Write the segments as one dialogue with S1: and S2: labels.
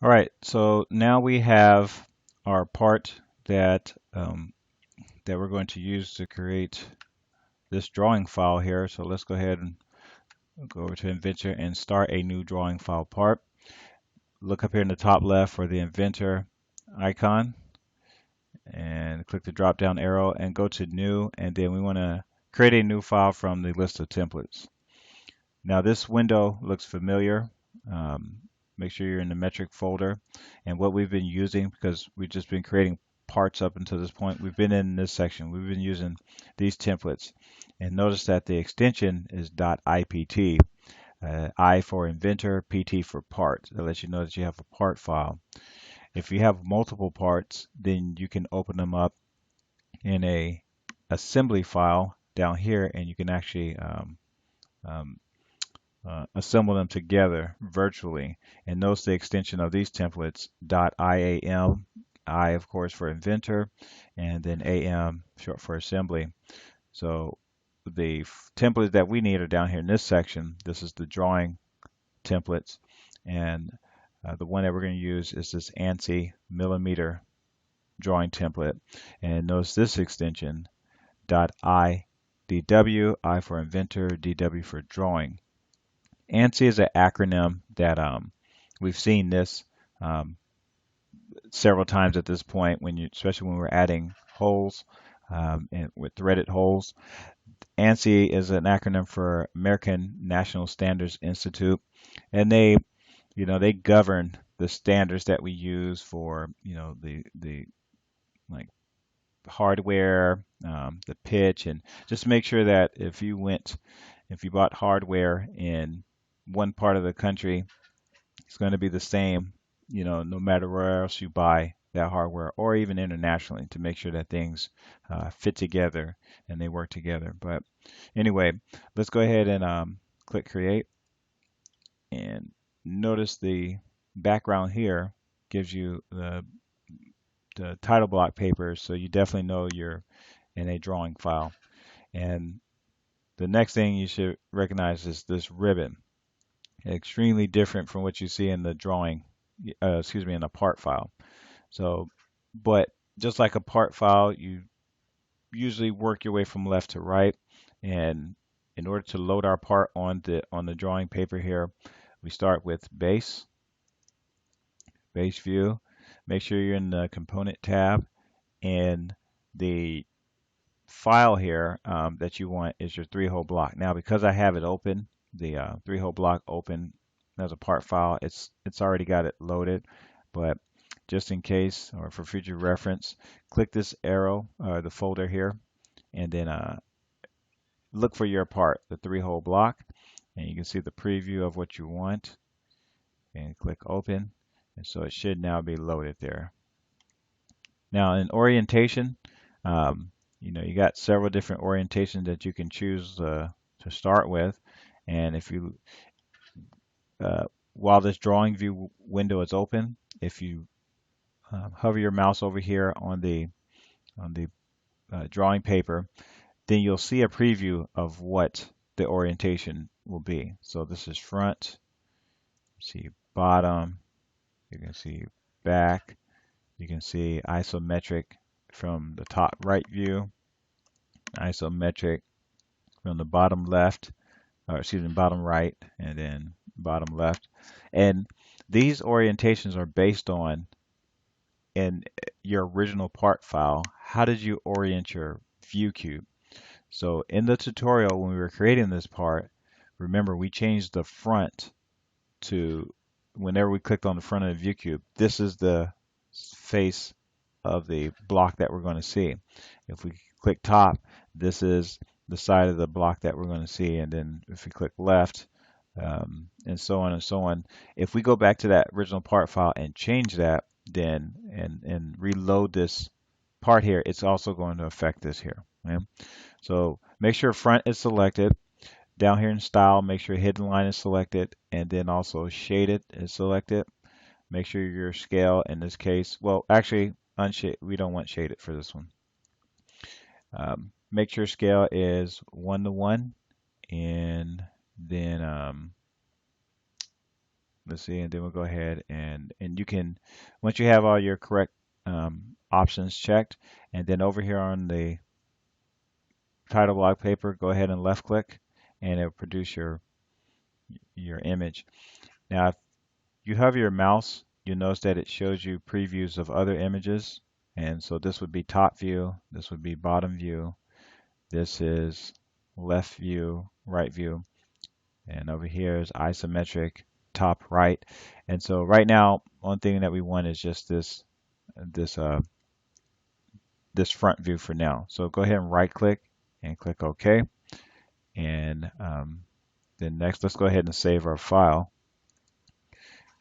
S1: All right, so now we have our part that we're going to use to create this drawing file here. So let's go ahead and go over to Inventor and start a new drawing file part. Look up here in the top left for the Inventor icon and click the drop down arrow and go to New, and then we want to create a new file from the list of templates. Now this window looks familiar. Um, Make sure you're in the metric folder. And what we've been using, because we've just been creating parts up until this point, we've been in this section. We've been using these templates. And notice that the extension is .ipt. I for inventor, PT for part. That lets you know that you have a part file. If you have multiple parts, then you can open them up in a assembly file down here, and you can actually um, assemble them together virtually. And notice the extension of these templates, .iam, I of course for inventor, and then am short for assembly. So the templates that we need are down here in this section. This is the drawing templates, and the one that we're going to use is this Ansi millimeter drawing template. And notice this extension, .idw, I for inventor, dw for drawing. ANSI is an acronym that we've seen this um, several times at this point, especially when we're adding holes and with threaded holes. ANSI is an acronym for American National Standards Institute, and they govern the standards that we use for, the like hardware, the pitch, and just make sure that if you bought hardware in one part of the country, it's going to be the same, no matter where else you buy that hardware, or even internationally, to make sure that things fit together and they work together. But anyway, let's go ahead and click create, and notice the background here gives you the title block paper, so you definitely know you're in a drawing file. And the next thing you should recognize is this ribbon. Extremely different from what you see in the drawing, in a part file. So, but just like a part file, you usually work your way from left to right. And in order to load our part on the drawing paper here, we start with base view. Make sure you're in the component tab, and the file here that you want is your three-hole block. Now, because I have it open, the three-hole block open as a part file, it's already got it loaded. But just in case, or for future reference, click this arrow, the folder here, and then look for your part, the three-hole block, and you can see the preview of what you want, and click open, and so it should now be loaded there. Now in orientation, you got several different orientations that you can choose to start with. And if you, while this drawing view window is open, if you hover your mouse over here on the drawing paper, then you'll see a preview of what the orientation will be. So this is front, see bottom, you can see back, you can see isometric from the top right view, isometric from the bottom left, or excuse me, bottom right, and then bottom left. And these orientations are based on, in your original part file, how did you orient your view cube? So in the tutorial, when we were creating this part, remember we changed the front to, whenever we clicked on the front of the view cube, this is the face of the block that we're going to see. If we click top, this is the side of the block that we're going to see, and then if we click left, and so on and so on. If we go back to that original part file and change that, then and reload this part here, it's also going to affect this here. Okay? So make sure front is selected. Down here in style, make sure hidden line is selected, and then also shaded is selected. Make sure your scale in this case, well, actually, we don't want shaded for this one. Make sure scale is 1:1, and then Let's see, and then we'll go ahead and you can, once you have all your correct options checked, and then over here on the title block paper, go ahead and left click, and it'll produce your image. Now, if you have your mouse, you'll notice that it shows you previews of other images, and so this would be top view, this would be bottom view, this is left view, right view, and over here is isometric, top right. And so right now, one thing that we want is just this this front view for now. So go ahead and right click and click OK. And then next, let's go ahead and save our file.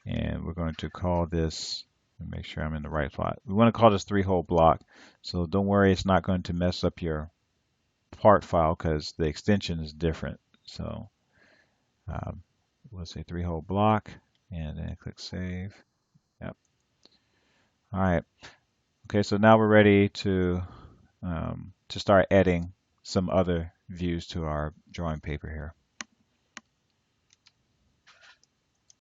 S1: And we're going to call this, make sure I'm in the right spot. We want to call this 3-hole block. So don't worry, it's not going to mess up your part file because the extension is different. So we'll say 3-hole block and then click save. Yep. All right. Okay, so now we're ready to start adding some other views to our drawing paper here.